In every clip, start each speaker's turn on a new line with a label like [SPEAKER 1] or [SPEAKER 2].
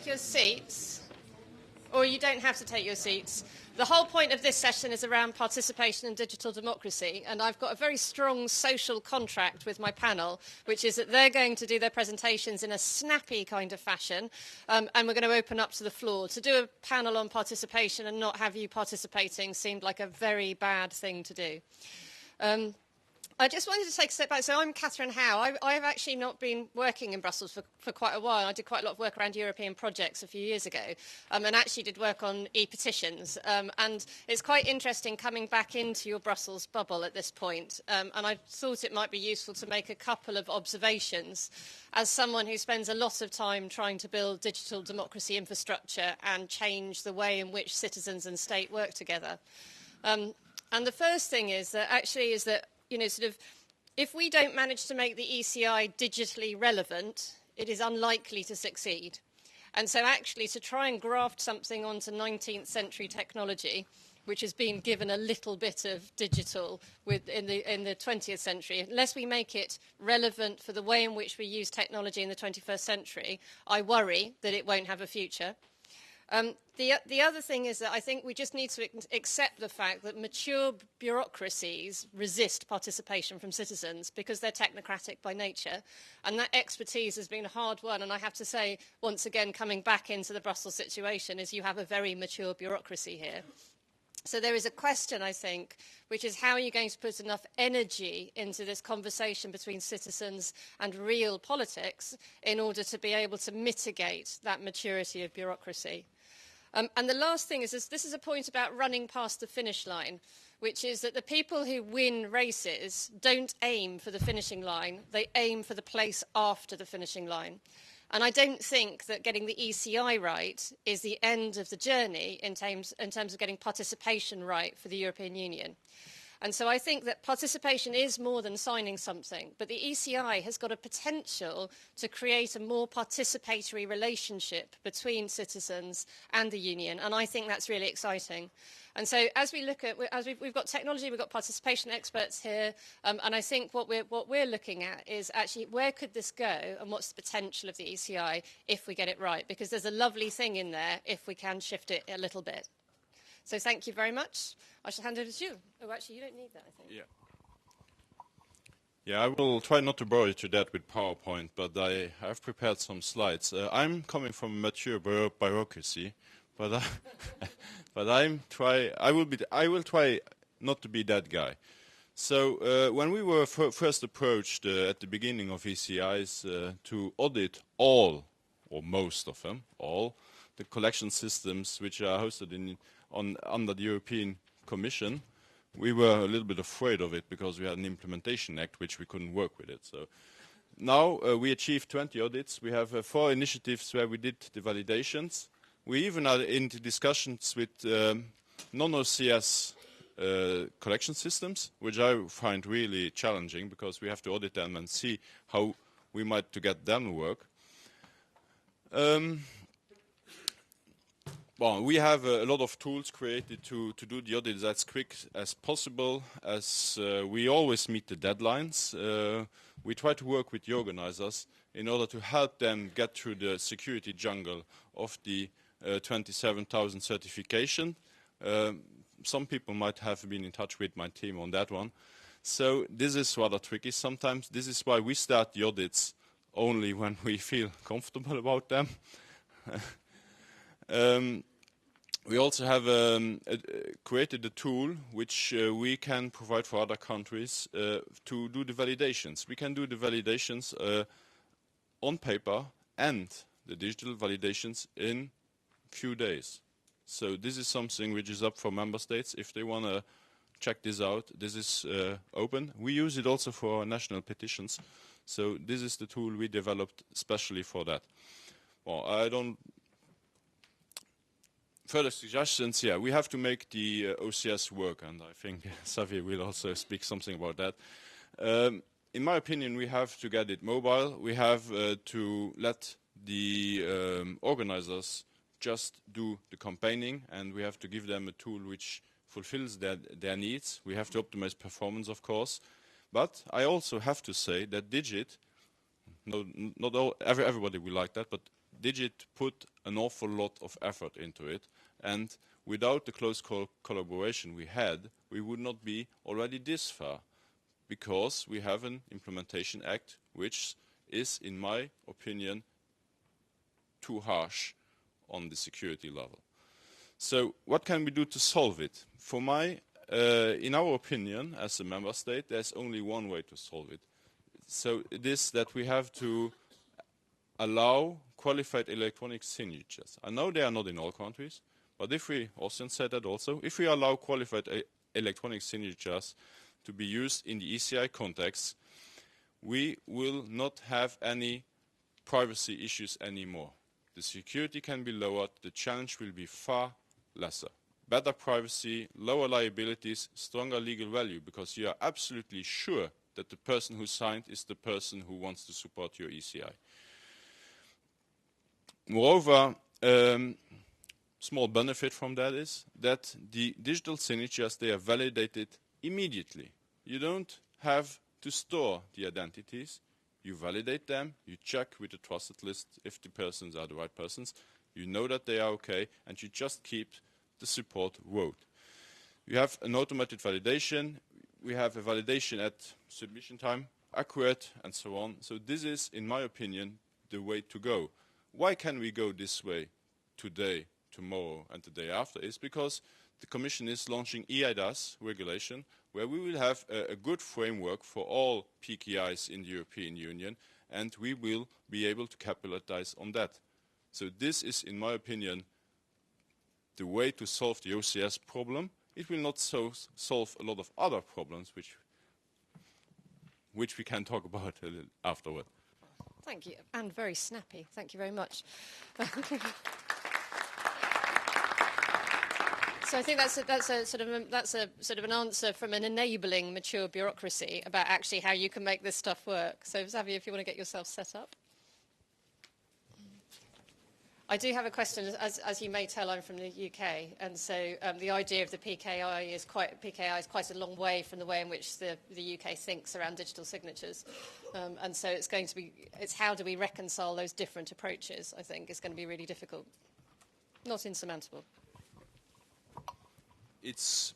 [SPEAKER 1] take your seats, or you don't have to take your seats. The whole point of this session is around participation and digital democracy, and I've got a very strong social contract with my panel, which is that they're going to do their presentations in a snappy kind of fashion, and we're going to open up to the floor. To do a panel on participation and not have you participating seemed like a very bad thing to do. I just wanted to take a step back. So I'm Catherine Howe. I've actually not been working in Brussels for quite a while. I did quite a lot of work around European projects a few years ago, and actually did work on e-petitions. And it's quite interesting coming back into your Brussels bubble at this point. And I thought it might be useful to make a couple of observations as someone who spends a lot of time trying to build digital democracy infrastructure and change the way in which citizens and state work together. And the first thing is that you know, sort of, if we don't manage to make the ECI digitally relevant, it is unlikely to succeed. And so actually to try and graft something onto 19th century technology, which has been given a little bit of digital in the 20th century, unless we make it relevant for the way in which we use technology in the 21st century, I worry that it won't have a future. The other thing is that I think we just need to accept the fact that mature bureaucracies resist participation from citizens because they're technocratic by nature. And that expertise has been a hard one. And I have to say, once again, coming back into the Brussels situation, is you have a very mature bureaucracy here. So there is a question, I think, which is how are you going to put enough energy into this conversation between citizens and real politics in order to be able to mitigate that maturity of bureaucracy? And the last thing is this is a point about running past the finish line, which is that the people who win races don't aim for the finishing line, they aim for the place after the finishing line. And I don't think that getting the ECI right is the end of the journey in terms of getting participation right for the European Union. And so I think that participation is more than signing something, but the ECI has got a potential to create a more participatory relationship between citizens and the Union, and I think that's really exciting. And so as we look at, we've got technology, we've got participation experts here, and I think what we're looking at is actually where could this go and what's the potential of the ECI if we get it right, because there's a lovely thing in there if we can shift it a little bit. So thank you very much. I shall hand over to you. Oh, actually, you don't need that, I think.
[SPEAKER 2] Yeah, I will try not to bore you to death with PowerPoint, but I have prepared some slides. I'm coming from a mature bureaucracy, but I will try not to be that guy. So when we were first approached at the beginning of ECIs to audit all, or most of them, all the collection systems which are hosted under the European Commission, we were a little bit afraid of it because we had an implementation act which we couldn't work with it. So now we achieved 20 audits. We have 4 initiatives where we did the validations. We even are into discussions with non-OCS collection systems, which I find really challenging because we have to audit them and see how we might to get them to work. Well, we have a lot of tools created to do the audits as quick as possible, as we always meet the deadlines. We try to work with the organizers in order to help them get through the security jungle of the 27,000 certification. Some people might have been in touch with my team on that one. So this is rather tricky sometimes. This is why we start the audits only when we feel comfortable about them. We also have created a tool which we can provide for other countries to do the validations. We can do the validations on paper and the digital validations in few days. So this is something which is up for member states. If they want to check this out, this is open. We use it also for national petitions. So this is the tool we developed especially for that. Well, I don't... Further suggestions, yeah, we have to make the OCS work, and I think Xavier will also speak something about that. In my opinion, we have to get it mobile. We have to let the organizers just do the campaigning, and we have to give them a tool which fulfills their needs. We have to optimize performance, of course. But I also have to say that Digit, not everybody will like that, but Digit put an awful lot of effort into it, and without the close collaboration we had, we would not be already this far, because we have an implementation act which is, in my opinion, too harsh on the security level. So what can we do to solve it? In our opinion, as a member state, there's only one way to solve it. So it is that we have to allow qualified electronic signatures. I know they are not in all countries, but if we, Austrian said that also, if we allow qualified electronic signatures to be used in the ECI context, we will not have any privacy issues anymore. The security can be lowered, the challenge will be far lesser. Better privacy, lower liabilities, stronger legal value, because you are absolutely sure that the person who signed is the person who wants to support your ECI. Moreover, small benefit from that is that the digital signatures, they are validated immediately. You don't have to store the identities. You validate them, you check with the trusted list if the persons are the right persons, you know that they are okay, and you just keep the support road. You have an automated validation, we have a validation at submission time, accurate, and so on. So this is, in my opinion, the way to go. Why can we go this way today, tomorrow, and the day after? Is because the Commission is launching EIDAS regulation, where we will have a good framework for all PKIs in the European Union, and we will be able to capitalize on that. So this is, in my opinion, the way to solve the OCS problem. It will not solve a lot of other problems, which we can talk about a little afterward.
[SPEAKER 1] Thank you, and very snappy. Thank you very much. So I think that's a sort of an answer from an enabling mature bureaucracy about actually how you can make this stuff work. So Xavier, if you want to get yourself set up. I do have a question. As you may tell, I'm from the UK, and so the idea of the PKI is quite a long way from the way in which the UK thinks around digital signatures, and so it's how do we reconcile those different approaches? I think is going to be really difficult, not insurmountable.
[SPEAKER 2] It's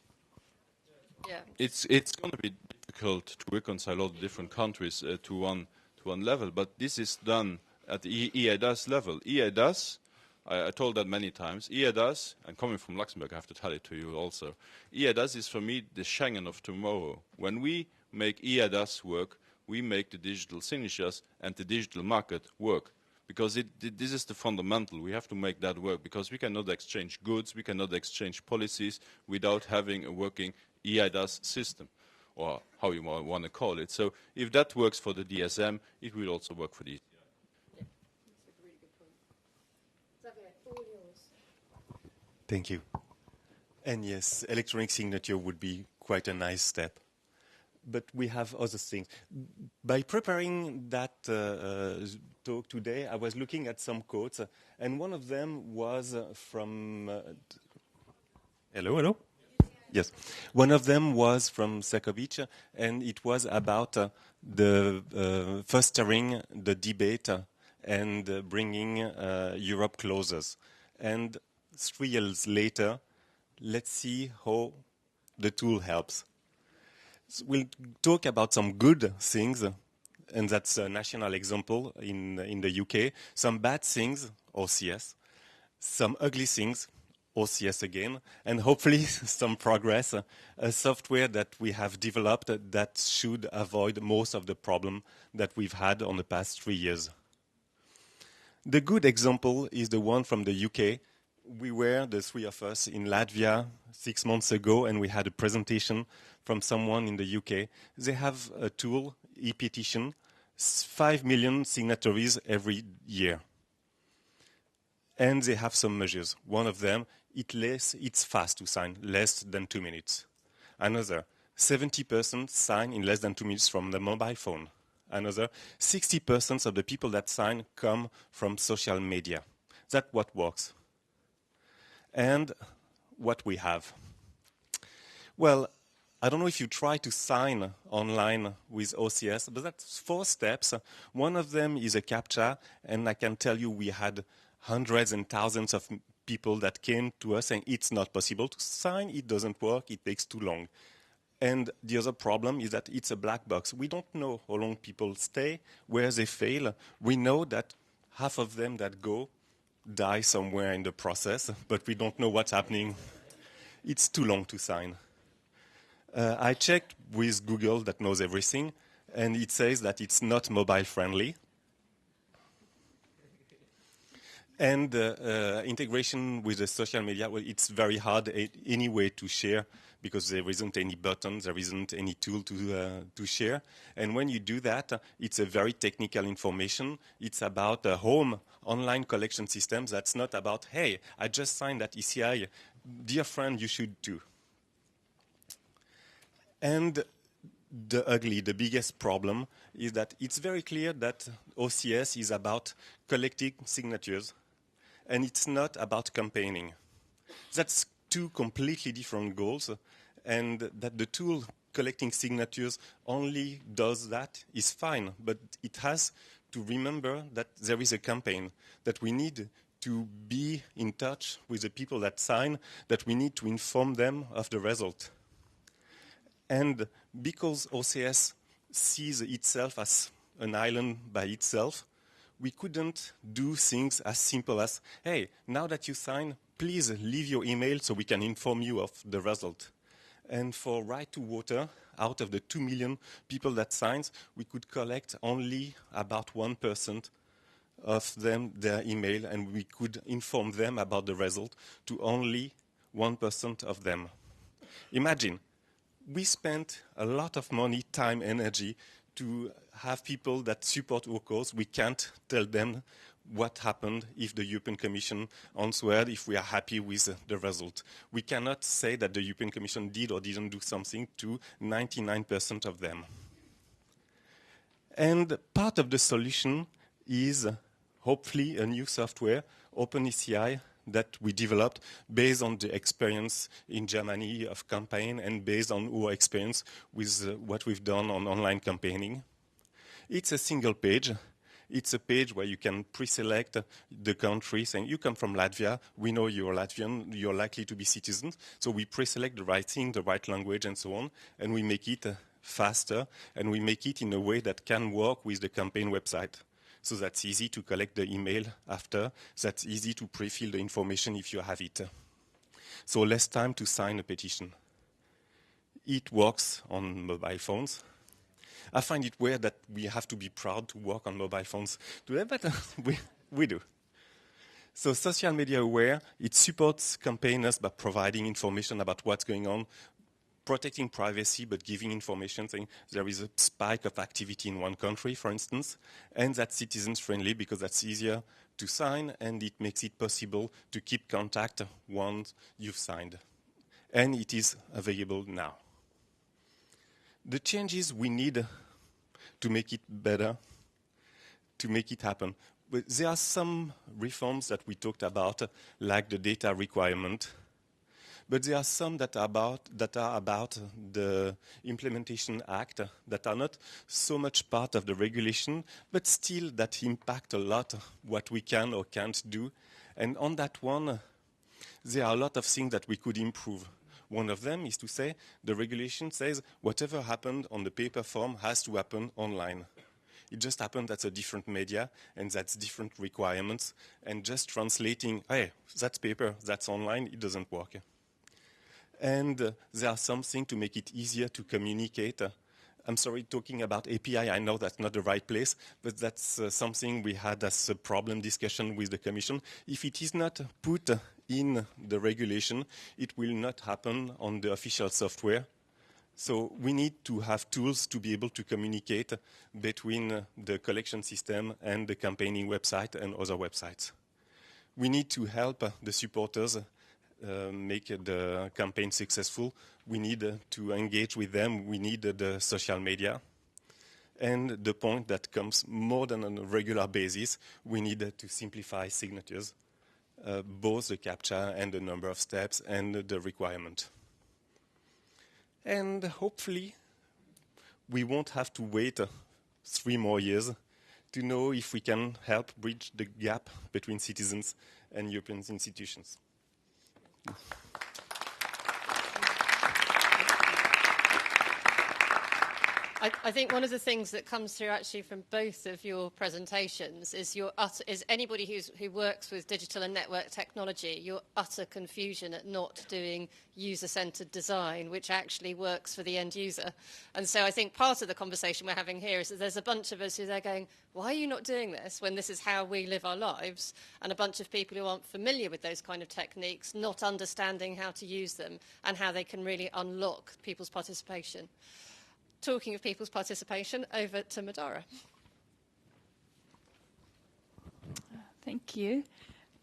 [SPEAKER 2] going to be difficult to reconcile all the different countries to one level, but this is done at the EIDAS level. EIDAS, I told that many times. EIDAS, and coming from Luxembourg, I have to tell it to you also. EIDAS is for me the Schengen of tomorrow. When we make EIDAS work, we make the digital signatures and the digital market work. Because this is the fundamental. We have to make that work, because we cannot exchange goods, we cannot exchange policies without having a working EIDAS system, or how you want to call it. So if that works for the DSM, it will also work for the ECI.
[SPEAKER 1] Yeah, that's a really good point. Xavier, all yours.
[SPEAKER 3] Thank you. And yes, electronic signature would be quite a nice step. But we have other things. By preparing that talk today, I was looking at some quotes, and one of them was from... Hello? Yes. One of them was from Sekovic, and it was about the fostering the debate and bringing Europe closer. And 3 years later, let's see how the tool helps. So we'll talk about some good things, and that's a national example in the UK. Some bad things, OCS. Some ugly things, OCS again. And hopefully some progress, a software that we have developed that should avoid most of the problem that we've had on the past 3 years. The good example is the one from the UK. We were, the 3 of us, in Latvia 6 months ago, and we had a presentation from someone in the UK. They have a tool, e-petition, 5 million signatories every year. And they have some measures. One of them, it's fast to sign, less than 2 minutes. Another, 70% sign in less than 2 minutes from the mobile phone. Another, 60% of the people that sign come from social media. That's what works. And what we have. Well, I don't know if you try to sign online with OCS, but that's 4 steps. One of them is a CAPTCHA, and I can tell you we had hundreds and thousands of people that came to us saying it's not possible to sign, it doesn't work, it takes too long. And the other problem is that it's a black box. We don't know how long people stay, where they fail. We know that half of them that go die somewhere in the process, but we don't know what's happening. It's too long to sign. I checked with Google that knows everything, and it says that it's not mobile friendly. And integration with the social media, well, it's very hard anyway to share because there isn't any button, there isn't any tool to share. And when you do that, it's a very technical information. It's about a home online collection system. That's not about, hey, I just signed that ECI. Dear friend, you should too. And the biggest problem is that it's very clear that OCS is about collecting signatures, and it's not about campaigning. That's two completely different goals, and that the tool collecting signatures only does that is fine, but it has to remember that there is a campaign, that we need to be in touch with the people that sign, that we need to inform them of the result. And because OCS sees itself as an island by itself, we couldn't do things as simple as, hey, now that you sign, please leave your email so we can inform you of the result. And for Right to Water, out of the 2 million people that signs, we could collect only about 1% of them, their email, and we could inform them about the result to only 1% of them. Imagine, we spent a lot of money, time, energy to have people that support our cause. We can't tell them what happened if the European Commission answered, if we are happy with the result. We cannot say that the European Commission did or didn't do something to 99% of them. And part of the solution is hopefully a new software, OpenECI, that we developed based on the experience in Germany of campaign and based on our experience with what we've done on online campaigning. It's a single page. It's a page where you can pre-select the country, saying you come from Latvia, we know you're Latvian, you're likely to be citizens, so we pre-select the right thing, the right language and so on, and we make it faster, and we make it in a way that can work with the campaign website. So that's easy to collect the email after. That's easy to pre-fill the information if you have it. So less time to sign a petition. It works on mobile phones. I find it weird that we have to be proud to work on mobile phones today, but we do. So social media aware, it supports campaigners by providing information about what's going on, protecting privacy, but giving information, saying there is a spike of activity in one country, for instance, and that's citizens-friendly because that's easier to sign, and it makes it possible to keep contact once you've signed. And it is available now. The changes we need to make it better, to make it happen. But there are some reforms that we talked about, like the data requirement. But there are some that are about the Implementation Act that are not so much part of the regulation, but still that impact a lot what we can or can't do. And on that one, there are a lot of things that we could improve. One of them is to say the regulation says whatever happened on the paper form has to happen online. It just happened that's a different media and that's different requirements. And just translating, hey, that's paper, that's online, it doesn't work. And there are something to make it easier to communicate. I'm sorry, talking about API, I know that's not the right place, but that's something we had as a problem discussion with the Commission. If it is not put in the regulation, it will not happen on the official software. So we need to have tools to be able to communicate between the collection system and the campaigning website and other websites. We need to help the supporters make the campaign successful. We need to engage with them. We need the social media. And the point that comes more than on a regular basis, we need to simplify signatures, both the captcha and the number of steps and the requirement. And hopefully, we won't have to wait 3 more years to know if we can help bridge the gap between citizens and European institutions.
[SPEAKER 1] I think one of the things that comes through actually from both of your presentations is anybody who works with digital and network technology, your utter confusion at not doing user-centered design, which actually works for the end user. And so I think part of the conversation we're having here is that there's a bunch of us who are going, why are you not doing this when this is how we live our lives? And a bunch of people who aren't familiar with those kind of techniques, not understanding how to use them and how they can really unlock people's participation. Talking of people's participation, over to Madara.
[SPEAKER 4] Thank you.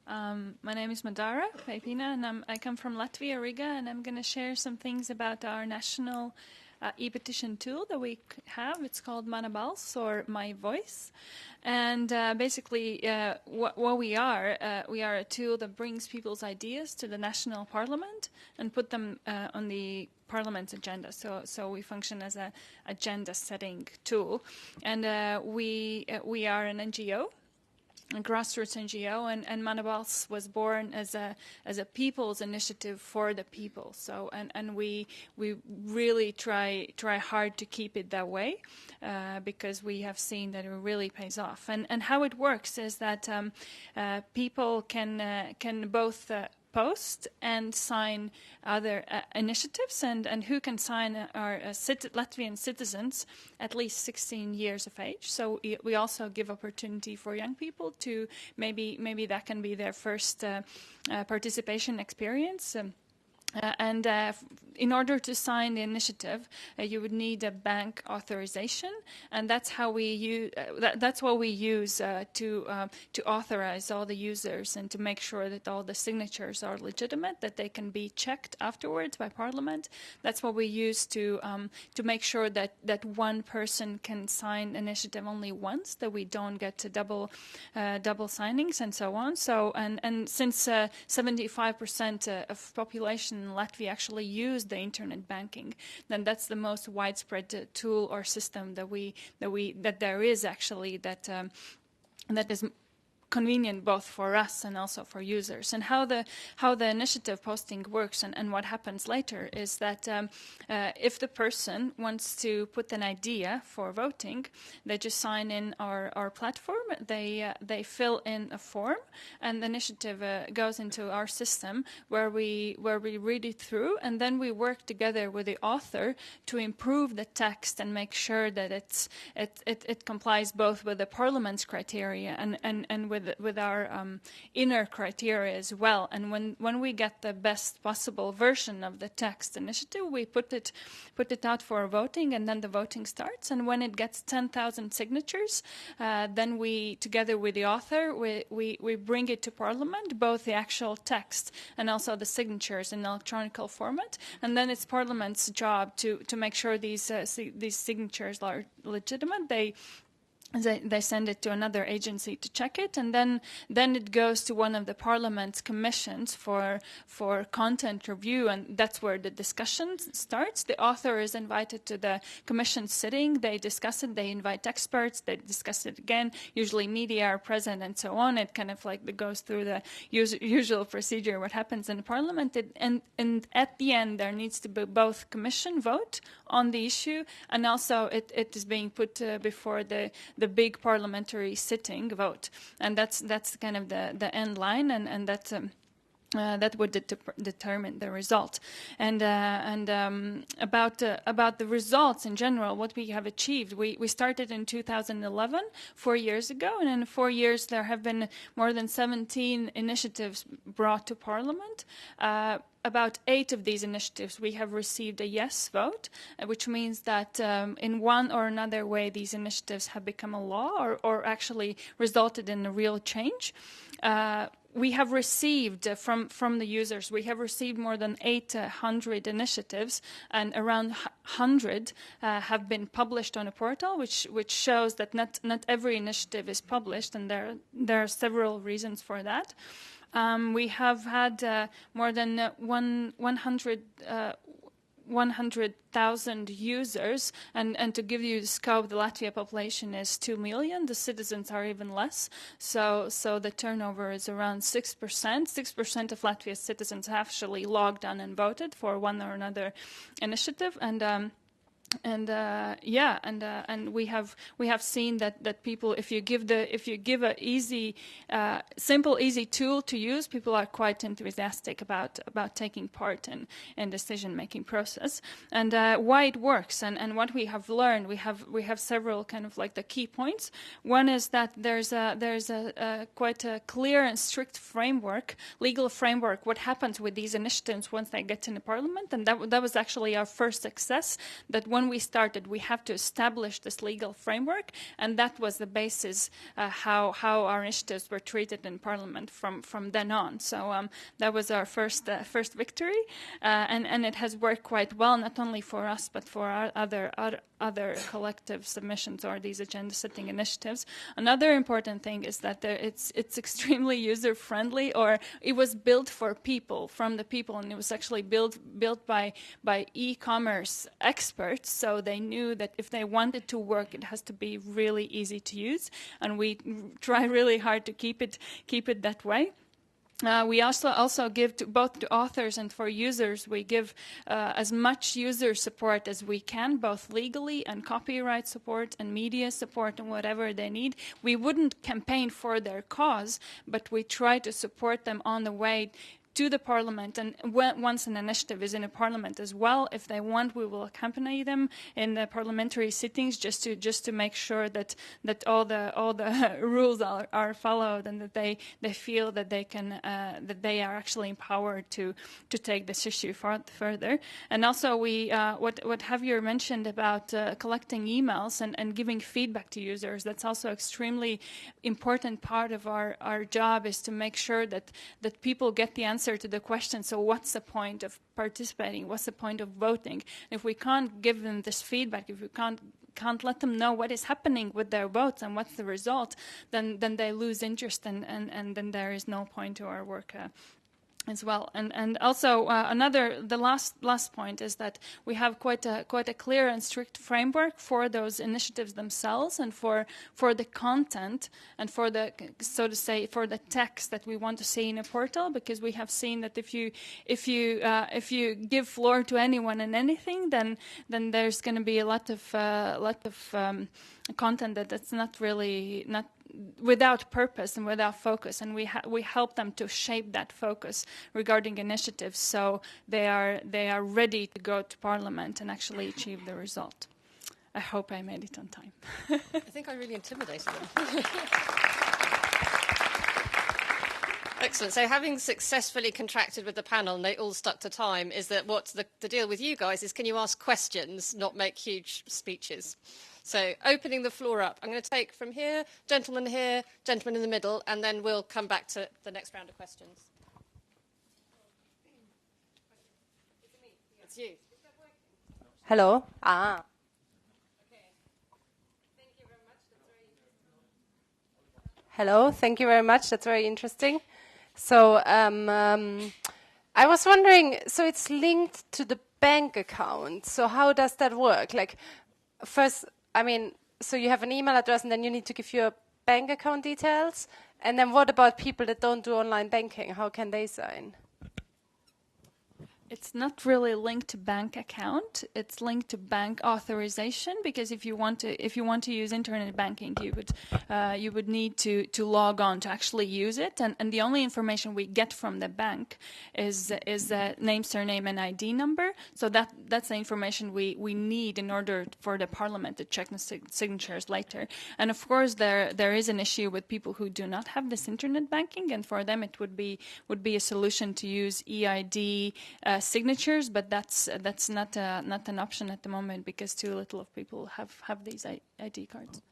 [SPEAKER 4] My name is Madara PEIPINA, and I come from Latvia, Riga, and I'm going to share some things about our national e-petition tool that we have. It's called ManaBalss, or My Voice. And basically, what we are a tool that brings people's ideas to the national parliament and put them on the parliament's agenda. So we function as a agenda-setting tool. And we are an NGO, a grassroots NGO, and ManaBalss was born as a people's initiative for the people. So and we really try hard to keep it that way because we have seen that it really pays off. And how it works is that people can both post and sign other initiatives, and who can sign are Latvian citizens at least 16 years of age. So we also give opportunity for young people to maybe that can be their first participation experience. And in order to sign the initiative, you would need a bank authorization, and that's how we use. That's what we use to authorize all the users and to make sure that all the signatures are legitimate, that they can be checked afterwards by Parliament. That's what we use to make sure that one person can sign initiative only once, that we don't get to double signings and so on. So and since 75% of population in Latvia actually use the internet banking, then that's the most widespread tool or system that there is actually that is convenient both for us and also for users. And how the initiative posting works and what happens later is that if the person wants to put an idea for voting, they just sign in our platform. They fill in a form, and the initiative goes into our system where we read it through, and then we work together with the author to improve the text and make sure that it complies both with the Parliament's criteria and with our inner criteria as well. And when we get the best possible version of the text initiative, we put it out for voting, and then the voting starts. And when it gets 10,000 signatures, then we, together with the author, we bring it to Parliament, both the actual text and also the signatures in electronic format. And then it's Parliament's job to make sure these signatures are legitimate. They send it to another agency to check it, and then it goes to one of the Parliament's commissions for content review, and that's where the discussion starts. The author is invited to the commission sitting. They discuss it. They invite experts. They discuss it again. Usually media are present and so on. It kind of like goes through the usual procedure, what happens in Parliament. And at the end, there needs to be both commission vote on the issue, and also it is being put before the big parliamentary sitting vote, and that's kind of the end line, and that's that would determine the result. And about the results in general, what we have achieved, we started in 2011, 4 years ago, and in 4 years there have been more than 17 initiatives brought to Parliament. About 8 of these initiatives we have received a yes vote, which means that in one or another way these initiatives have become a law or actually resulted in a real change. We have received from the users, we have received more than 800 initiatives, and around 100 have been published on a portal, which shows that not every initiative is published, and there are several reasons for that. We have had more than 100 100,000 users, and to give you the scope, the Latvia population is 2 million. The citizens are even less. So the turnover is around 6%. 6% of Latvia's citizens have actually logged on and voted for one or another initiative, and we have seen that people, if you give a easy, simple, easy tool to use, people are quite enthusiastic about taking part in decision making process, and why it works, and what we have learned. We have several kind of like the key points. One is that there's a quite a clear and strict framework, legal framework, what happens with these initiatives once they get in the parliament, and that was actually our first success. That when we started, we have to establish this legal framework, and that was the basis how our initiatives were treated in Parliament from then on. So that was our first victory, and it has worked quite well, not only for us but for our other collective submissions or these agenda-setting initiatives. Another important thing is that it's extremely user-friendly, or it was built for people, from the people, and it was actually built by e-commerce experts. So they knew that if they wanted to work, it has to be really easy to use, and we try really hard to keep it that way. We also give to both to authors and for users. We give as much user support as we can, both legally and copyright support and media support and whatever they need. We wouldn't campaign for their cause, but we try to support them on the way to the parliament, and once an initiative is in a parliament as well, if they want, we will accompany them in the parliamentary sittings just to make sure that all the rules are followed, and that they feel that they can that they are actually empowered to take this issue further. And also what Javier mentioned about collecting emails and giving feedback to users, that's also extremely important part of our job, is to make sure that people get the answer to the question, so what's the point of participating? What's the point of voting? If we can't give them this feedback, if we can't let them know what is happening with their votes and what's the result, then they lose interest, and then there is no point to our work as well. And also the last point is that we have quite a clear and strict framework for those initiatives themselves, and for the content, and for the, so to say, for the text that we want to see in a portal, because we have seen that if you give floor to anyone and anything, then there's going to be a lot of content that's not without purpose and without focus, and we help them to shape that focus regarding initiatives, so they are ready to go to Parliament and actually achieve the result. I hope I made it on time.
[SPEAKER 1] I think I really intimidated them. Excellent. So having successfully contracted with the panel and they all stuck to time, is that what's the deal with you guys is, can you ask questions, not make huge speeches? So opening the floor up, I'm going to take from here, gentleman in the middle, and then we'll come back to the next round of questions. It's you.
[SPEAKER 5] Hello.
[SPEAKER 1] Okay. Thank you very much.
[SPEAKER 5] Hello. Thank you very much. That's very interesting. So I was wondering, so it's linked to the bank account. So how does that work? Like, first, I mean, so you have an email address and then you need to give your bank account details. And then what about people that don't do online banking? How can they sign?
[SPEAKER 4] It's not really linked to bank account. It's linked to bank authorization, because if you want to use internet banking, you would need to log on to actually use it. And the only information we get from the bank is name, surname, and ID number. So that's the information we need in order for the Parliament to check the signatures later. And of course, there is an issue with people who do not have this internet banking, and for them it would be a solution to use EID signatures, but that's not an option at the moment, because too little of people have these ID cards.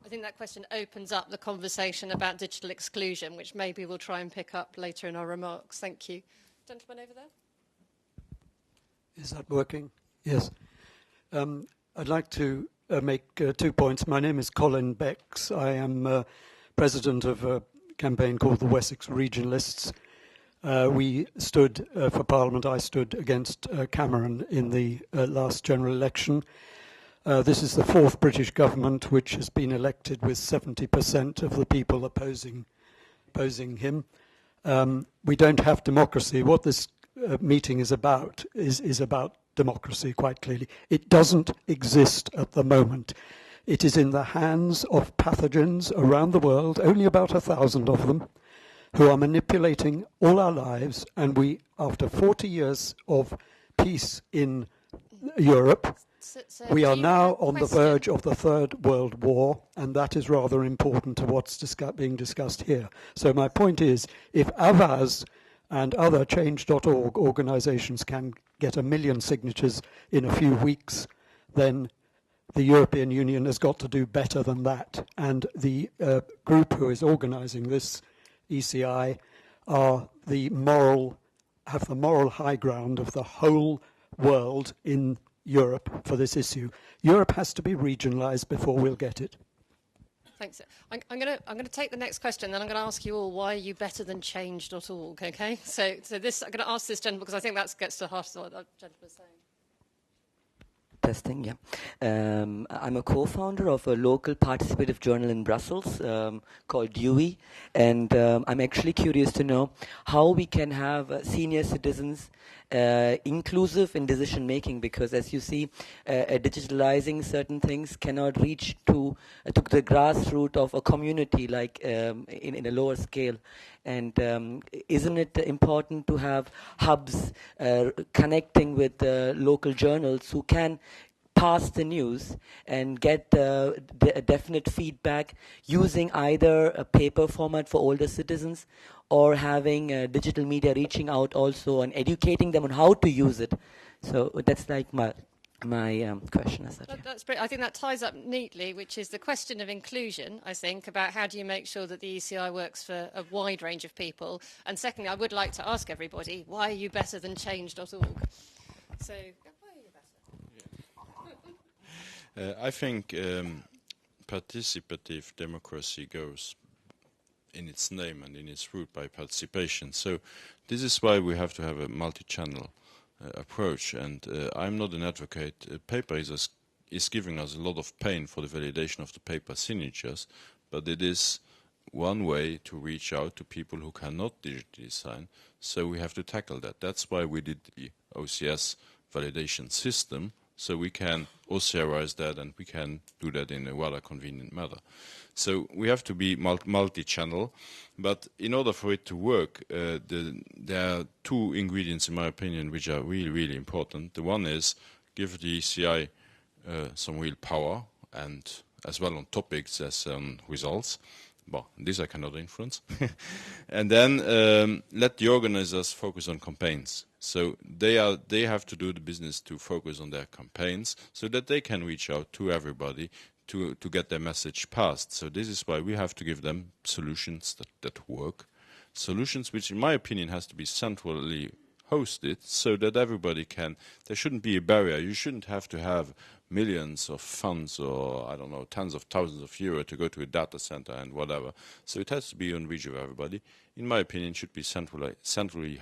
[SPEAKER 1] I think that question opens up the conversation about digital exclusion, which maybe we'll try and pick up later in our remarks. Thank you. Gentleman over there.
[SPEAKER 6] Is that working? Yes. I'd like to make 2 points. My name is Colin Becks. I am president of a campaign called the Wessex Regionalists. We stood for Parliament. I stood against Cameron in the last general election. This is the fourth British government which has been elected with 70% of the people opposing him. We don't have democracy. What this meeting is about is about democracy, quite clearly. It doesn't exist at the moment. It is in the hands of pathogens around the world, only about 1,000 of them, who are manipulating all our lives. And we, after 40 years of peace in Europe, we are now on the verge of the Third World War, and that is rather important to what's being discussed here. So my point is, if Avaz and other Change.org organizations can get 1 million signatures in a few weeks, then the European Union has got to do better than that. And the group who is organizing this, ECI, have the moral high ground of the whole world in Europe for this issue. Europe has to be regionalized before we'll get it.
[SPEAKER 1] Thanks. I'm going to take the next question, then I'm going to ask you all, why are you better than Change.org? Okay. So this, I'm going to ask this gentleman because I think that gets to the heart of what that gentleman was saying.
[SPEAKER 7] Testing, yeah. I'm a co-founder of a local participative journal in Brussels called DUI, and I'm actually curious to know how we can have senior citizens inclusive in decision making, because as you see, digitalizing certain things cannot reach to the grassroots of a community like in a lower scale. And isn't it important to have hubs connecting with local journals who can pass the news and get definite feedback using either a paper format for older citizens or having digital media reaching out also and educating them on how to use it? So that's like my question.
[SPEAKER 1] That's great. I think that ties up neatly, which is the question of inclusion, I think, about how do you make sure that the ECI works for a wide range of people. And secondly, I would like to ask everybody, why are you better than Change.org? So, why are you better?
[SPEAKER 2] I think participative democracy goes in its name and in its root by participation. So this is why we have to have a multi-channel approach, and I'm not an advocate. Paper is giving us a lot of pain for the validation of the paper signatures, but it is one way to reach out to people who cannot digitally sign, so we have to tackle that. That's why we did the OCS validation system, so we can OCRize that and we can do that in a rather convenient manner. So we have to be multi-channel, but in order for it to work, there are two ingredients, in my opinion, which are really, really important. The one is give the ECI some real power, and as well on topics as results. Well, this I cannot influence. And then let the organizers focus on campaigns. So they have to do the business to focus on their campaigns so that they can reach out to everybody to get their message passed. So this is why we have to give them solutions that work. Solutions which, in my opinion, has to be centrally hosted so that everybody can, there shouldn't be a barrier. You shouldn't have to have millions of funds or, I don't know, tens of thousands of euros to go to a data center and whatever. So it has to be on reach of everybody. In my opinion, it should be centrally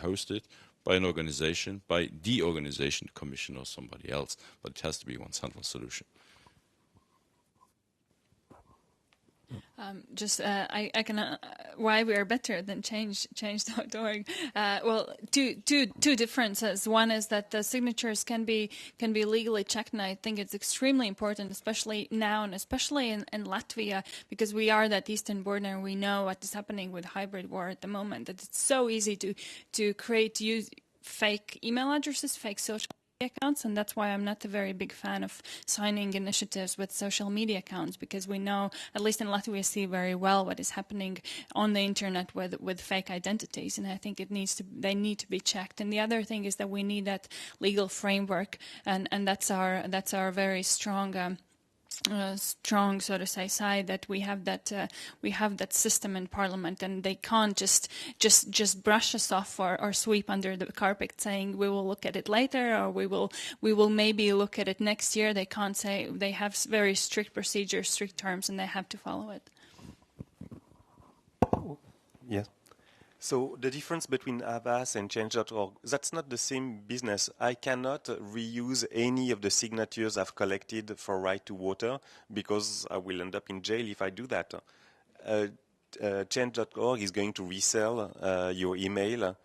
[SPEAKER 2] hosted by an organization, by the organization, the commission or somebody else, but it has to be one central solution.
[SPEAKER 4] I can why we are better than Change.org. Well, two differences. One is that the signatures can be legally checked, and I think it's extremely important, especially now and especially in Latvia, because we are that eastern border and we know what is happening with hybrid war at the moment. That it's so easy to use fake email addresses, fake social accounts, and that's why I'm not a very big fan of signing initiatives with social media accounts, because we know, at least in Latvia, we see very well what is happening on the internet with fake identities, and I think they need to be checked. And the other thing is that we need that legal framework, and that's our very strong so to say side, that we have that system in Parliament, and they can't just brush us off or sweep under the carpet saying we will look at it later, or we will maybe look at it next year. They can't say. They have very strict procedures, strict terms, and they have to follow it.
[SPEAKER 3] Yes. So the difference between Avast and Change.org, that's not the same business. I cannot reuse any of the signatures I've collected for Right to Water because I will end up in jail if I do that. Change.org is going to resell your email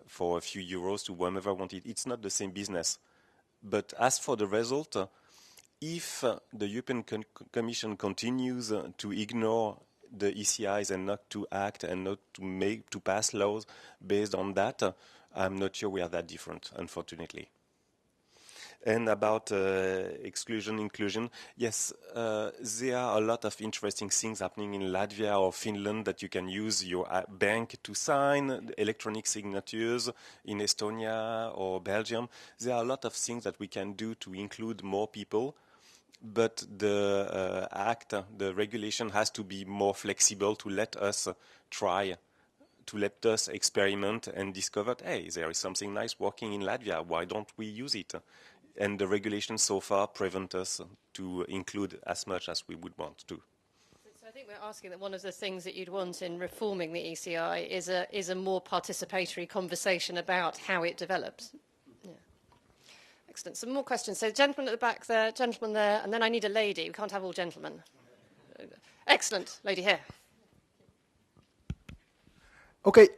[SPEAKER 3] for a few euros to whomever wanted. It's not the same business. But as for the result, if the European Commission continues to ignore the ECIs and not to act and not to pass laws based on that, I'm not sure we are that different, unfortunately. And about exclusion, inclusion, yes, there are a lot of interesting things happening in Latvia or Finland that you can use your bank to sign, electronic signatures in Estonia or Belgium. There are a lot of things that we can do to include more people. But the the regulation has to be more flexible to let us try, to let us experiment and discover, hey, there is something nice working in Latvia. Why don't we use it? And the regulations so far prevent us to include as much as we would want to.
[SPEAKER 1] So I think we're asking that one of the things that you'd want in reforming the ECI is a more participatory conversation about how it develops. Excellent. Some more questions. So gentleman at the back there, gentleman there, and then I need a lady. We can't have all gentlemen. Excellent. Lady here.
[SPEAKER 8] Okay,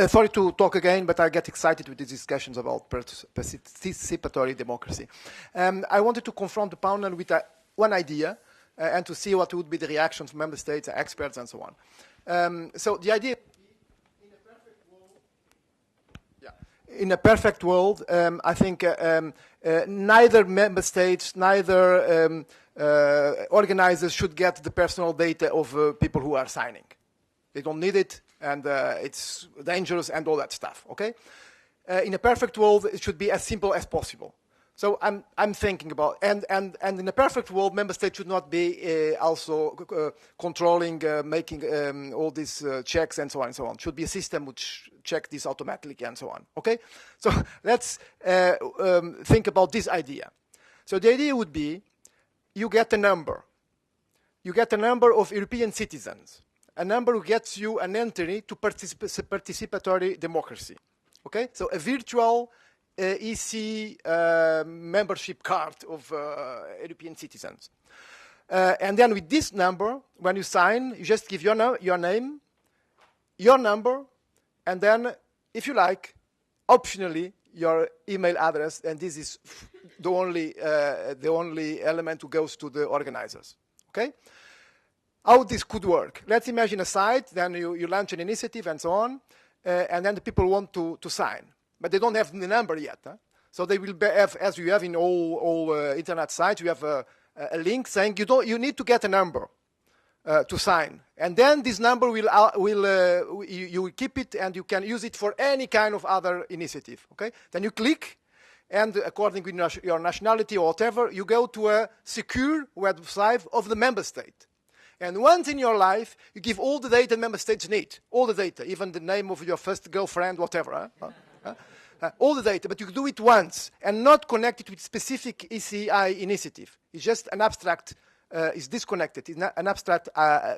[SPEAKER 8] sorry to talk again, but I get excited with these discussions about participatory democracy. I wanted to confront the panel with one idea and to see what would be the reactions from member states, experts, and so on. So the idea... In a perfect world, I think neither member states, neither organizers should get the personal data of people who are signing. They don't need it, and it's dangerous and all that stuff, okay? In a perfect world, it should be as simple as possible. So I'm thinking about, and in a perfect world, member states should not be also controlling, making all these checks and so on and so on. Should be a system which check this automatically and so on. Okay, so let's think about this idea. So the idea would be, you get a number. You get a number of European citizens. A number who gets you an entry to participatory democracy. Okay, so a virtual EC membership card of European citizens. And then with this number, when you sign, you just give your name, your number, and then, if you like, optionally, your email address, and this is the only element who goes to the organizers. Okay? How this could work? Let's imagine a site, then you launch an initiative and so on, and then the people want to sign. But they don't have the number yet. Huh? So they will have, as you have in all internet sites, you have a link saying you need to get a number to sign. And then this number you will keep it and you can use it for any kind of other initiative. Okay? Then you click, and according to your nationality or whatever, you go to a secure website of the member state. And once in your life, you give all the data member states need. All the data, even the name of your first girlfriend, whatever. Huh? All the data, but you do it once and not connect it with specific ECI initiative. It's just an abstract, it's disconnected, it's an abstract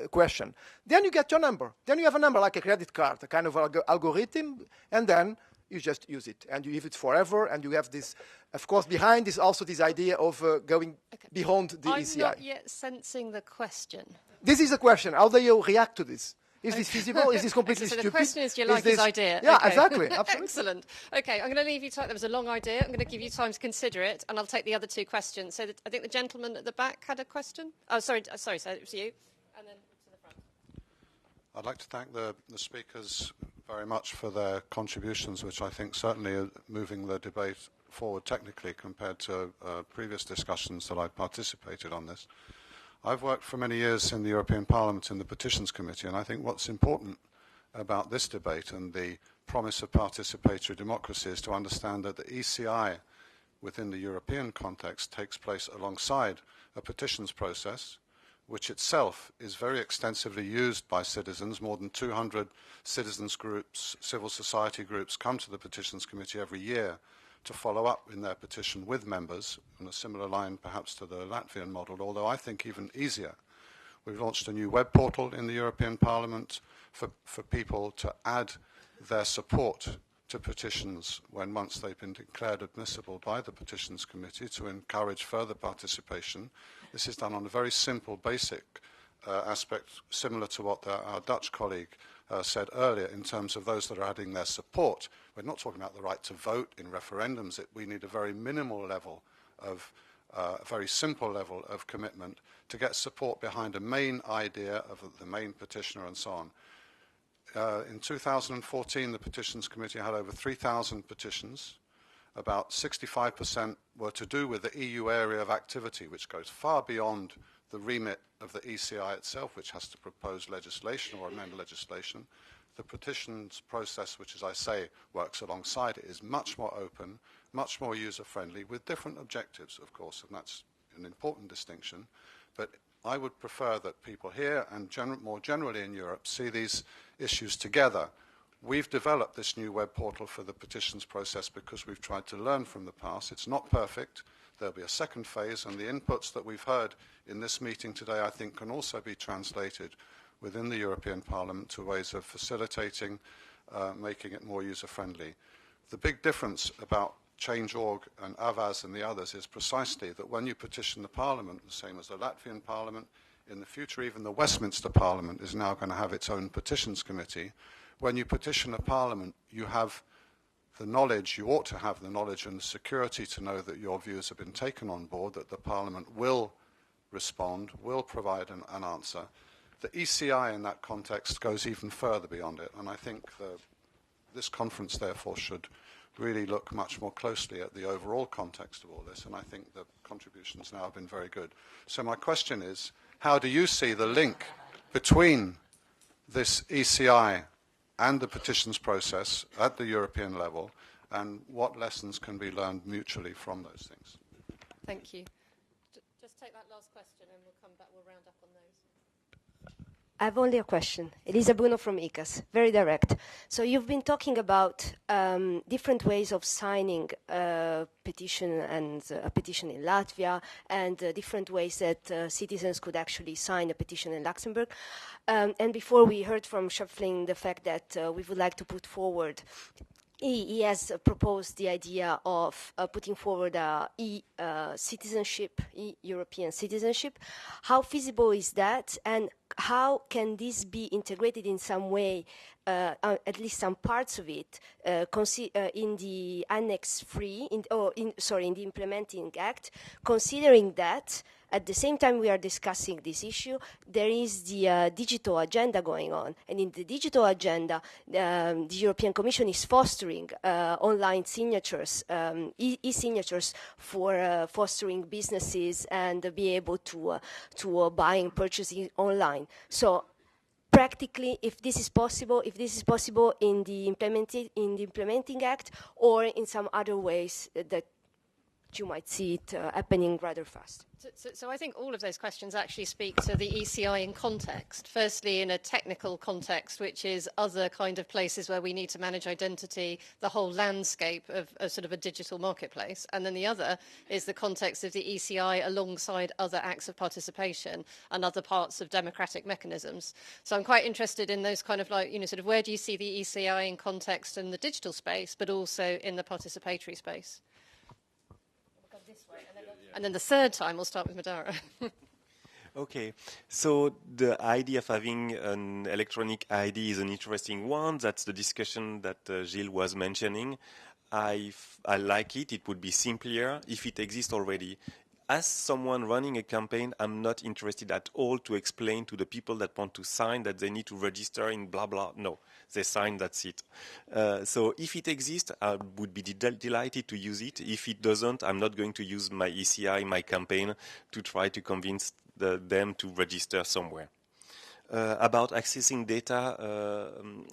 [SPEAKER 8] question. Then you get your number. Then you have a number like a credit card, a kind of algorithm, and then you just use it. And you use it forever, and you have this, of course, behind is also this idea of going beyond the ECI.
[SPEAKER 1] I'm not yet sensing the question.
[SPEAKER 8] This is a question. How do you react to this? Is this feasible? Is this completely
[SPEAKER 1] so
[SPEAKER 8] stupid?
[SPEAKER 1] The question is, do you like his idea?
[SPEAKER 8] Yeah,
[SPEAKER 1] okay.
[SPEAKER 8] Exactly. Absolutely.
[SPEAKER 1] Excellent. Okay, I'm going to leave you time. That was a long idea. I'm going to give you time to consider it, and I'll take the other two questions. So I think the gentleman at the back had a question. Oh, sorry, so it was you. And then to the front.
[SPEAKER 9] I'd like to thank the speakers very much for their contributions, which I think certainly are moving the debate forward technically compared to previous discussions that I've participated on this. I've worked for many years in the European Parliament in the Petitions Committee, and I think what's important about this debate and the promise of participatory democracy is to understand that the ECI within the European context takes place alongside a petitions process, which itself is very extensively used by citizens. More than 200 citizens groups, civil society groups come to the Petitions Committee every year to follow up in their petition with members, on a similar line perhaps to the Latvian model, although I think even easier. We've launched a new web portal in the European Parliament for people to add their support to petitions once they've been declared admissible by the Petitions Committee, to encourage further participation. This is done on a very simple, basic aspect, similar to what our Dutch colleague said earlier, in terms of those that are adding their support. We're not talking about the right to vote in referendums. We need a very minimal level of, a very simple level of commitment to get support behind a main idea of the main petitioner and so on. In 2014, the Petitions Committee had over 3,000 petitions. About 65% were to do with the EU area of activity, which goes far beyond the remit of the ECI itself, which has to propose legislation or amend legislation. The petitions process, which, as I say, works alongside it, is much more open, much more user-friendly, with different objectives, of course, and that's an important distinction. But I would prefer that people here and more generally in Europe see these issues together. We've developed this new web portal for the petitions process because we've tried to learn from the past. It's not perfect. There'll be a second phase, and the inputs that we've heard in this meeting today, I think, can also be translated within the European Parliament to ways of facilitating, making it more user-friendly. The big difference about Change.org and Avaz and the others is precisely that when you petition the Parliament, the same as the Latvian Parliament, in the future even the Westminster Parliament is now going to have its own petitions committee. When you petition a Parliament, you have the knowledge, you ought to have the knowledge and the security to know that your views have been taken on board, that the Parliament will respond, will provide an answer. The ECI in that context goes even further beyond it, and I think this conference therefore should really look much more closely at the overall context of all this, and I think the contributions now have been very good. So my question is, how do you see the link between this ECI and the petitions process at the European level, and what lessons can be learned mutually from those things?
[SPEAKER 1] Thank you. Just take that last question and we'll come back, we'll round up on those.
[SPEAKER 10] I have only a question. Elisa Bruno from ICAS, very direct. So you've been talking about different ways of signing a petition and a petition in Latvia, and different ways that citizens could actually sign a petition in Luxembourg. And before we heard from Schöpfling the fact that we would like to put forward, he has proposed the idea of putting forward e-citizenship, e-European citizenship. How feasible is that, and how can this be integrated in some way, at least some parts of it, in the Annex 3, in the Implementing Act, considering that at the same time we are discussing this issue, there is the digital agenda going on. And in the digital agenda, the European Commission is fostering online signatures, e-signatures for fostering businesses and be able to buy and purchasing online. So practically, if this is possible in the Implementing Act or in some other ways that you might see it happening rather fast.
[SPEAKER 1] So I think all of those questions actually speak to the ECI in context. Firstly, in a technical context, which is other kind of places where we need to manage identity, the whole landscape of sort of a digital marketplace. And then the other is the context of the ECI alongside other acts of participation and other parts of democratic mechanisms. So I'm quite interested in those kind of like, sort of where do you see the ECI in context in the digital space, but also in the participatory space? And then the third time, we'll start with Madara.
[SPEAKER 3] Okay, so the idea of having an electronic ID is an interesting one. That's the discussion that Gilles was mentioning. I like it. It would be simpler if it exists already. As someone running a campaign, I'm not interested at all to explain to the people that want to sign that they need to register in blah, blah. No, they sign, that's it. So if it exists, I would be delighted to use it. If it doesn't, I'm not going to use my ECI, my campaign, to try to convince them to register somewhere. About accessing data,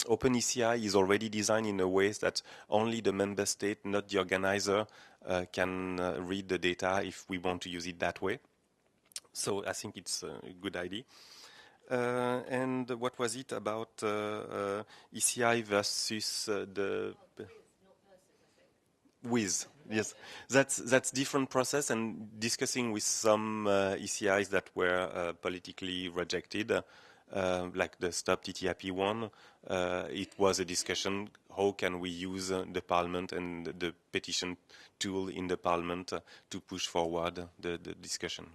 [SPEAKER 3] OpenECI is already designed in a way that only the member state, not the organizer, can read the data if we want to use it that way. So I think it's a good idea. And what was it about ECI versus the... With, yes, that's different process, and discussing with some ECIs that were politically rejected, like the Stop TTIP one, it was a discussion, how can we use the Parliament and the petition tool in the Parliament to push forward the discussion.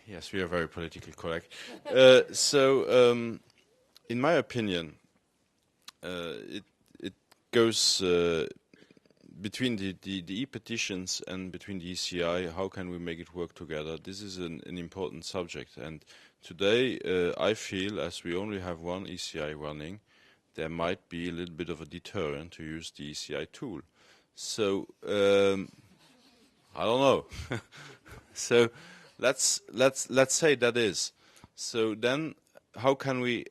[SPEAKER 2] Yes, we are very politically correct. In my opinion, it goes between the e-petitions and between the ECI. How can we make it work together? This is an important subject. And today, I feel, as we only have one ECI running, there might be a little bit of a deterrent to use the ECI tool. So I don't know. So let's say that is. So then, how can we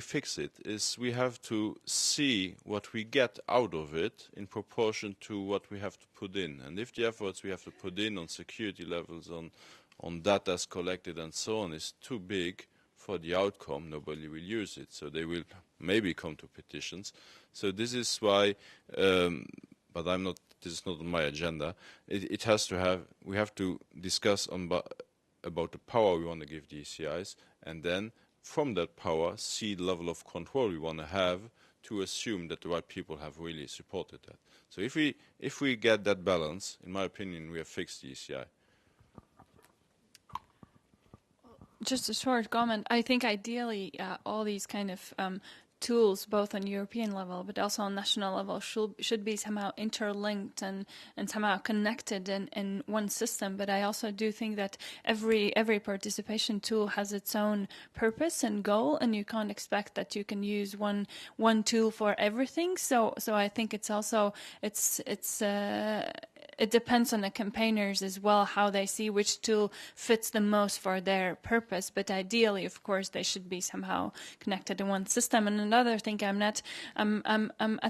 [SPEAKER 2] fix it? Is we have to see what we get out of it in proportion to what we have to put in. And if the efforts we have to put in on security levels, on data collected and so on is too big for the outcome, nobody will use it. So they will maybe come to petitions. So this is why, but this is not on my agenda. It has to have, we have to discuss about the power we want to give the ECIs, and then from that power, see the level of control we want to have to assume that the right people have really supported that. So if we get that balance, in my opinion, we have fixed the ECI.
[SPEAKER 4] Just a short comment. I think ideally all these kind of tools, both on European level but also on national level, should be somehow interlinked and somehow connected in one system. But I also do think that every participation tool has its own purpose and goal, and you can't expect that you can use one tool for everything. So I think it's also it depends on the campaigners as well, how they see which tool fits the most for their purpose. But ideally, of course, they should be somehow connected in one system. And another thing, I'm at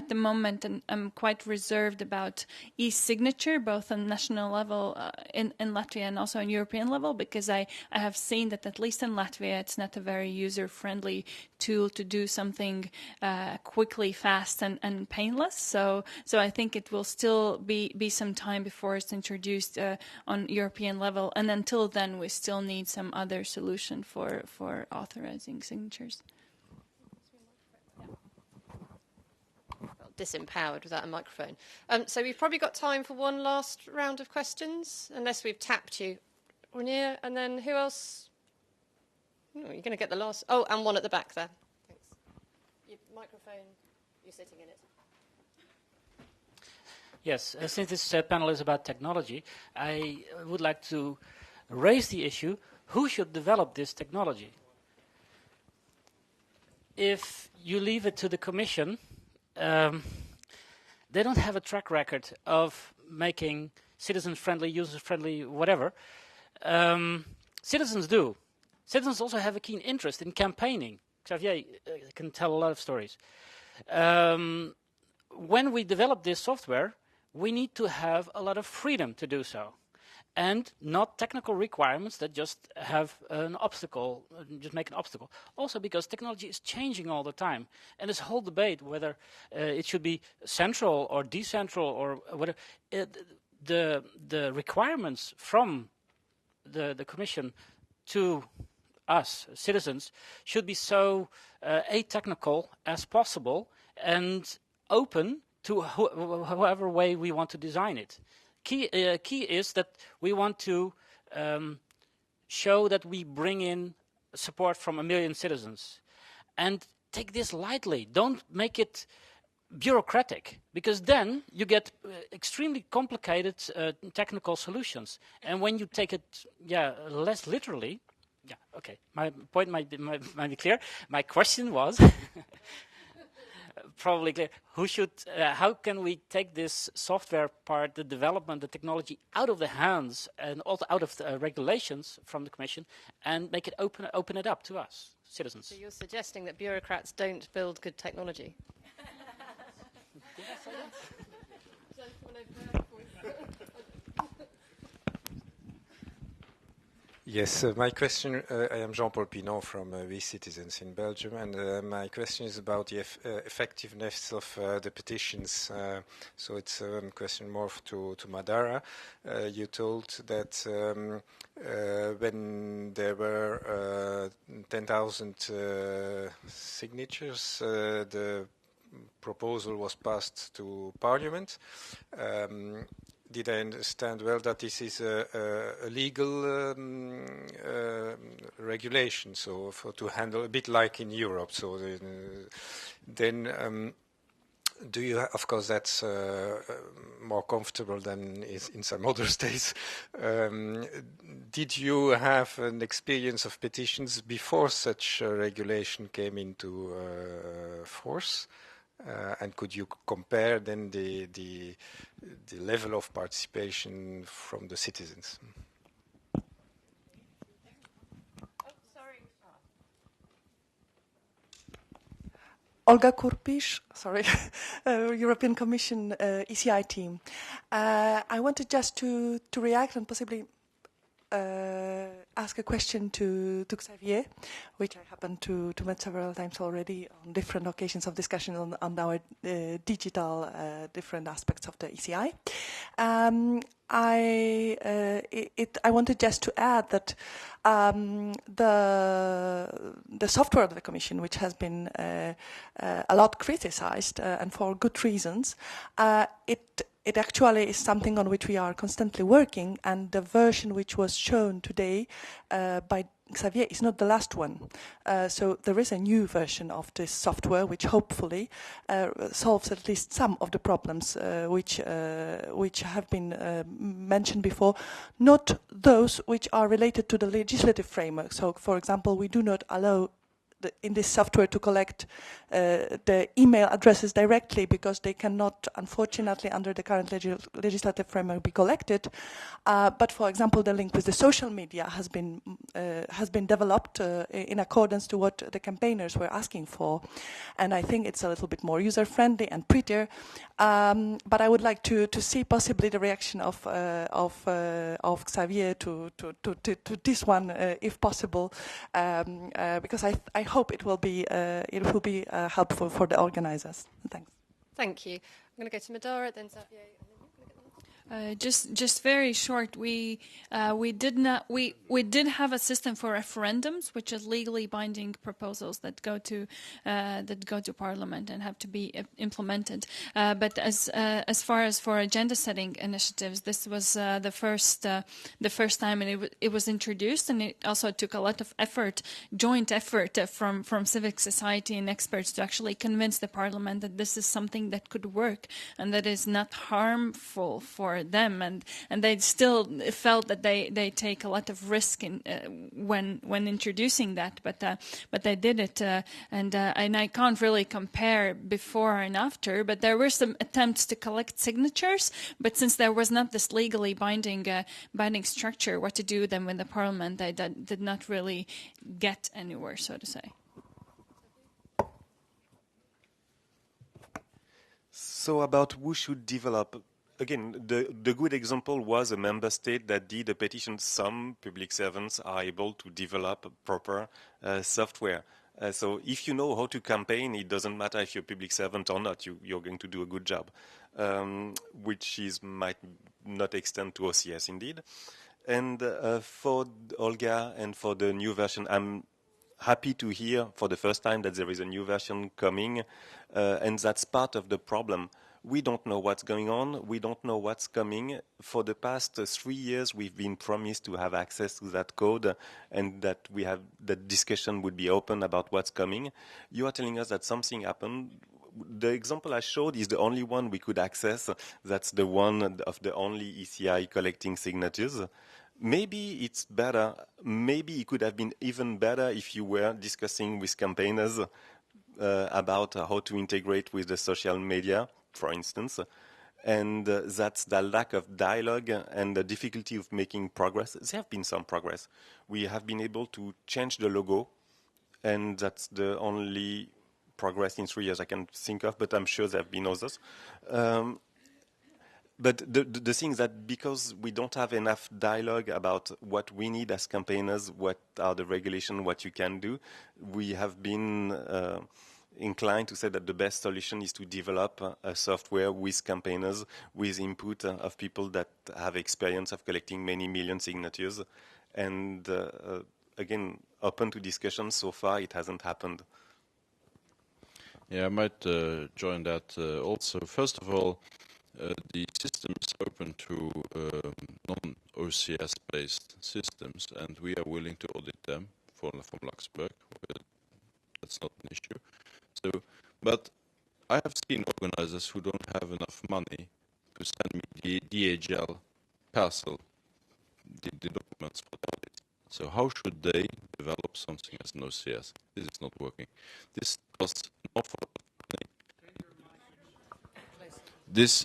[SPEAKER 4] the moment, and I'm quite reserved about e-signature, both on national level in Latvia and also on European level, because I have seen that at least in Latvia, it's not a very user-friendly tool to do something quickly, fast, and painless. So I think it will still be some time before it's introduced on European level, and until then we still need some other solution for authorizing signatures.
[SPEAKER 1] Disempowered without a microphone. So we've probably got time for one last round of questions, unless we've tapped you. Rainier, and then who else? Oh, you're going to get the last. Oh, and one at the back there. Thanks. Your microphone, you're sitting in it.
[SPEAKER 11] Yes, since this panel is about technology, I would like to raise the issue, who should develop this technology? If you leave it to the Commission, they don't have a track record of making citizen-friendly, user-friendly, whatever. Citizens do. Citizens also have a keen interest in campaigning. Xavier can tell a lot of stories. When we develop this software, we need to have a lot of freedom to do so, and not technical requirements that just have an obstacle, just make an obstacle. Also because technology is changing all the time, and this whole debate whether it should be central or decentral or whatever, the requirements from the Commission to us, citizens, should be so atechnical as possible and open to however way we want to design it. Key is that we want to show that we bring in support from 1 million citizens. And take this lightly. Don't make it bureaucratic, because then you get extremely complicated technical solutions. And when you take it less literally, okay, my point might be clear. My question was... probably clear. How can we take this software part, the development, the technology, out of the hands and also out of the regulations from the Commission, and make it open it up to us, citizens?
[SPEAKER 1] So you're suggesting that bureaucrats don't build good technology?
[SPEAKER 11] Did I say that?
[SPEAKER 12] Yes, my question, I am Jean-Paul Pinon from We Citizens in Belgium, and my question is about the effectiveness of the petitions. So it's a question more to Madara. You told that when there were 10,000 signatures, the proposal was passed to Parliament. Did I understand well that this is a legal regulation, so to handle a bit like in Europe? So then do you, of course, that's more comfortable than in some other states. Did you have an experience of petitions before such a regulation came into force? And could you compare then the level of participation from the citizens?
[SPEAKER 13] Olga Kurpish, sorry, European Commission ECI team. I wanted just to react and possibly ask a question to Xavier, which I happened to meet several times already on different occasions of discussion on our digital different aspects of the ECI. I wanted just to add that the software of the Commission, which has been a lot criticized and for good reasons, it actually is something on which we are constantly working, and the version which was shown today by Xavier is not the last one. So there is a new version of this software which hopefully solves at least some of the problems which have been mentioned before, not those which are related to the legislative framework. So, for example, we do not allow in this software to collect the email addresses directly because they cannot, unfortunately, under the current legislative framework be collected. But, for example, the link with the social media has been developed in accordance to what the campaigners were asking for, and I think it's a little bit more user-friendly and prettier. But I would like to see possibly the reaction of Xavier to this one, if possible, because I hope it will be helpful for the organizers. Thanks.
[SPEAKER 1] Thank you. I'm going to go to Madara, then Xavier.
[SPEAKER 4] Just very short. We did have a system for referendums, which is legally binding proposals that go to Parliament and have to be implemented. But as far as for agenda setting initiatives, this was the first time, and it was introduced, and it also took a lot of effort, joint effort from civic society and experts to actually convince the Parliament that this is something that could work and that is not harmful for them, and they still felt that they take a lot of risk in when introducing that, but they did it, and I can't really compare before and after, but there were some attempts to collect signatures, but since there was not this legally binding structure, what to do with them in the Parliament, they did not really get anywhere, so to say.
[SPEAKER 3] So about who should develop, again, the good example was a member state that did a petition. Some public servants are able to develop proper software. So if you know how to campaign, it doesn't matter if you're a public servant or not, you're going to do a good job, which might not extend to OCS indeed. And for Olga and for the new version, I'm happy to hear for the first time that there is a new version coming, and that's part of the problem. We don't know what's going on. We don't know what's coming. For the past 3 years, we've been promised to have access to that code and that that discussion would be open about what's coming. You are telling us that something happened. The example I showed is the only one we could access. That's the one of the only ECI collecting signatures. Maybe it's better. Maybe it could have been even better if you were discussing with campaigners about how to integrate with the social media, for instance, and that's the lack of dialogue and the difficulty of making progress. There have been some progress. We have been able to change the logo, and that's the only progress in 3 years I can think of, but I'm sure there have been others. But the thing is that because we don't have enough dialogue about what we need as campaigners, what are the regulations, what you can do, we have been inclined to say that the best solution is to develop a software with campaigners, with input of people that have experience of collecting many million signatures. And again, open to discussion. So far, it hasn't happened.
[SPEAKER 2] Yeah, I might join that also. First of all, the system is open to non-OCS-based systems, and we are willing to audit them from Luxembourg. That's not an issue. So, but I have seen organizers who don't have enough money to send me the DHL parcel, the documents for the audit. So how should they develop something as an OCS? This is not working. This costs an awful lot of money. This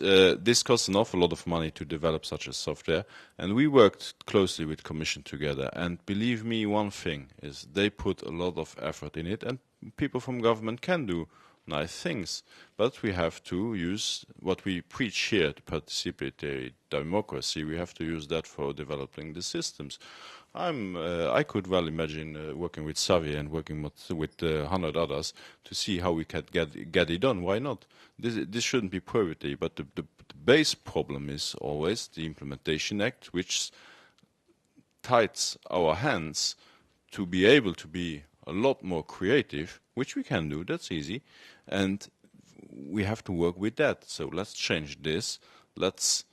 [SPEAKER 2] costs an awful lot of money to develop such a software, and we worked closely with Commission together. And believe me, one thing is they put a lot of effort in it, and people from government can do nice things, but we have to use what we preach here, the participatory democracy. We have to use that for developing the systems. I could well imagine working with Xavier and working with 100 others to see how we can get it done. Why not? This shouldn't be priority, but the base problem is always the Implementation Act, which ties our hands to be able to be a lot more creative, which we can do, that's easy, and we have to work with that. So let's change this. Let's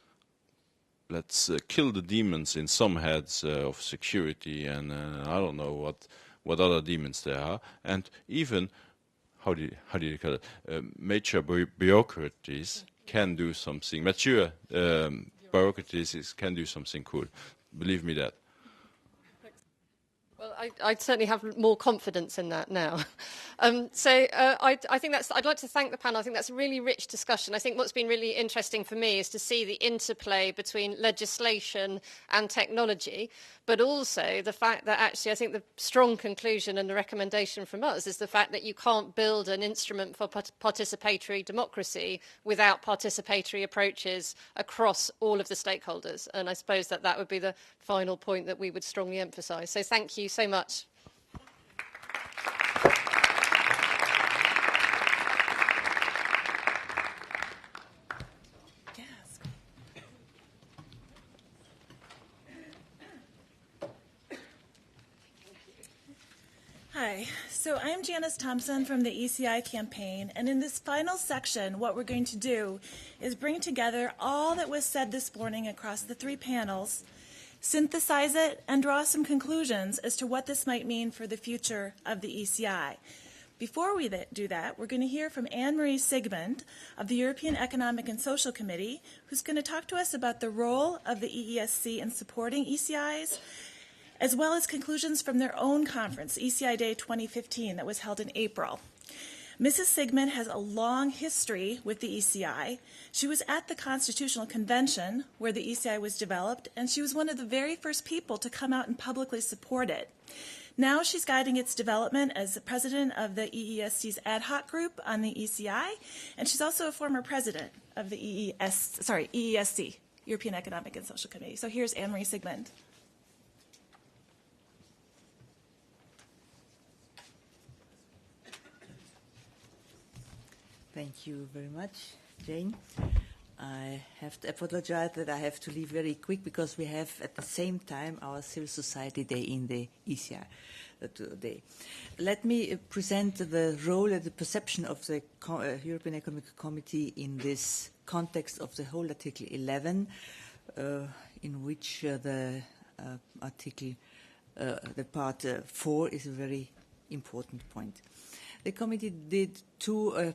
[SPEAKER 2] kill the demons in some heads of security and I don't know what other demons there are, and even how do you call it? Mature bureaucracies can do something. Mature bureaucracies can do something cool. Believe me that.
[SPEAKER 1] Well, I certainly have more confidence in that now. I think I'd like to thank the panel. I think that's a really rich discussion. I think what's been really interesting for me is to see the interplay between legislation and technology, but also the fact that actually I think the strong conclusion and the recommendation from us is the fact that you can't build an instrument for participatory democracy without participatory approaches across all of the stakeholders. And I suppose that would be the final point that we would strongly emphasise. So thank you so much.
[SPEAKER 14] Hi, so I'm Janice Thompson from the ECI campaign, and in this final section, what we're going to do is bring together all that was said this morning across the three panels, synthesize it, and draw some conclusions as to what this might mean for the future of the ECI. Before we do that, we're going to hear from Anne-Marie Sigmund of the European Economic and Social Committee, who's going to talk to us about the role of the EESC in supporting ECIs, as well as conclusions from their own conference, ECI Day 2015, that was held in April. Mrs. Sigmund has a long history with the ECI. She was at the Constitutional Convention where the ECI was developed, and she was one of the very first people to come out and publicly support it. Now she's guiding its development as the president of the EESC's ad hoc group on the ECI, and she's also a former president of the EESC, European Economic and Social Committee. So here's Anne-Marie Sigmund.
[SPEAKER 15] Thank you very much, Jane. I have to apologize that I have to leave very quick because we have at the same time our Civil Society Day in the ECI today. Let me present the role and the perception of the European Economic Committee in this context of the whole Article 11, in which the part 4 is a very important point. The committee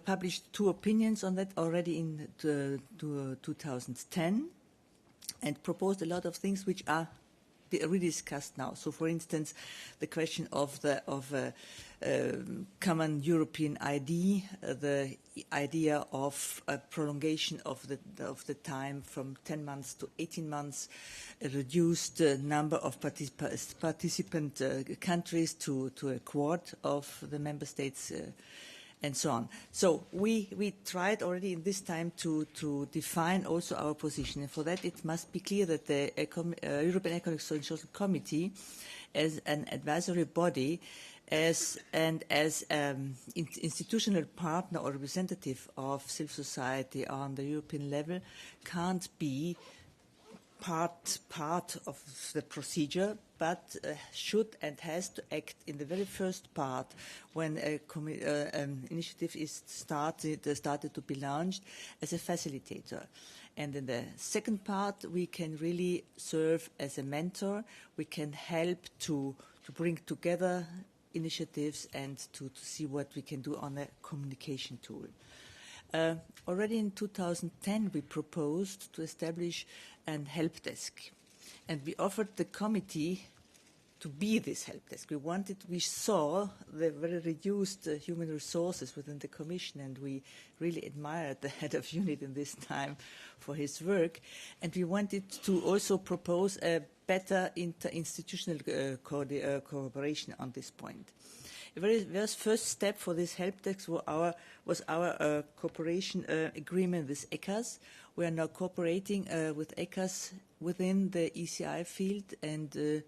[SPEAKER 15] published two opinions on that already in 2010 and proposed a lot of things which are rediscussed now. So, for instance, the question of common European ID, the idea of a prolongation of the time from 10 months to 18 months, a reduced number of participant countries to a quart of the member states, and so on. So we tried already in this time to define also our position. And for that, it must be clear that the European Economic and Social Committee, as an advisory body, as institutional partner or representative of civil society on the European level, can't be part of the procedure, but should and has to act in the very first part when an initiative is started to be launched as a facilitator. And in the second part, we can really serve as a mentor. We can help to bring together initiatives and to see what we can do on a communication tool. Already in 2010, we proposed to establish an help desk, and we offered the committee to be this help desk. We saw the very reduced human resources within the Commission, and we really admired the head of unit in this time for his work, and we wanted to also propose a better interinstitutional cooperation on this point. A very first step for this help desk was our cooperation agreement with ECAS. We are now cooperating with ECAS within the ECI field and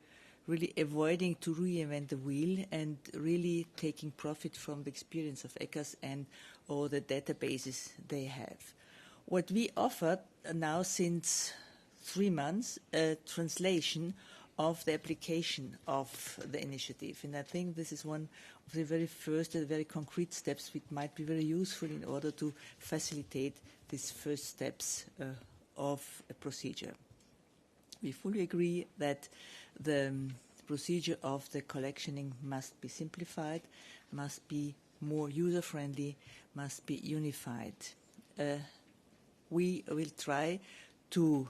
[SPEAKER 15] really avoiding to reinvent the wheel and really taking profit from the experience of ECAS and all the databases they have. What we offered now since 3 months, a translation of the application of the initiative. And I think this is one of the very first and very concrete steps which might be very useful in order to facilitate these first steps of a procedure. We fully agree that the procedure of the collectioning must be simplified, must be more user-friendly, must be unified. We will try to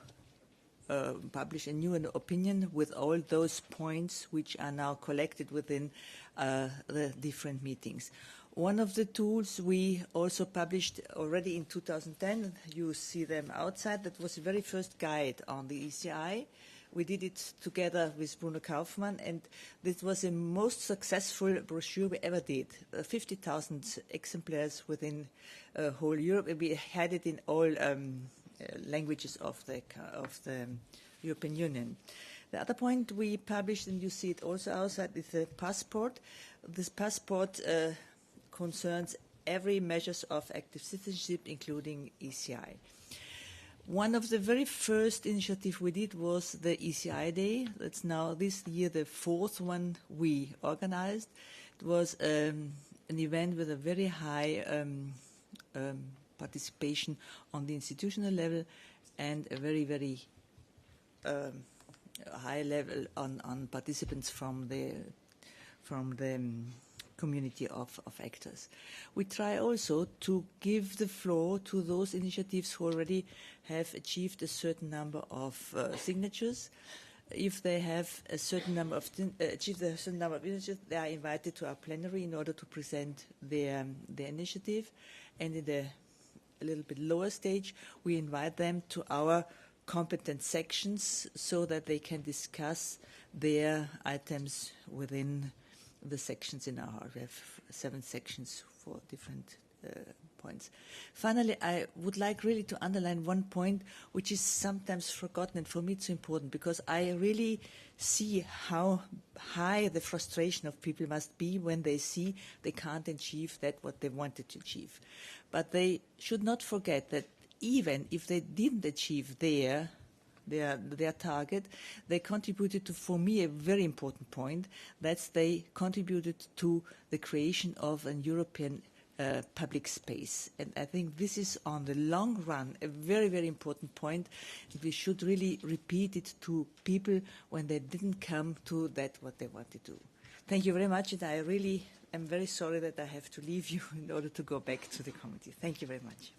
[SPEAKER 15] publish a new opinion with all those points which are now collected within the different meetings. One of the tools we also published already in 2010, you see them outside, that was the very first guide on the ECI. We did it together with Bruno Kaufmann, and this was the most successful brochure we ever did. 50,000 exemplars within whole Europe, and we had it in all languages of the European Union. The other point we published, and you see it also outside, is the passport. This passport concerns every measures of active citizenship, including ECI. One of the very first initiatives we did was the ECI Day. That's now this year the 4th one we organized. It was an event with a very high participation on the institutional level and a very, very high level on participants from the community of actors. We try also to give the floor to those initiatives who already have achieved a certain number of signatures. If they have a certain number of achieved a certain number of initiatives, they are invited to our plenary in order to present their initiative. And in the a little bit lower stage, we invite them to our competent sections so that they can discuss their items within the sections in our heart. We have 7 sections for different points. Finally, I would like really to underline one point which is sometimes forgotten, and for me it's important because I really see how high the frustration of people must be when they see they can't achieve that what they wanted to achieve. But they should not forget that even if they didn't achieve their target, they contributed to, for me, a very important point, that they contributed to the creation of a European public space. And I think this is, on the long run, a very, very important point. We should really repeat it to people when they didn't come to that what they wanted to do. Thank you very much, and I really am very sorry that I have to leave you in order to go back to the committee. Thank you very much.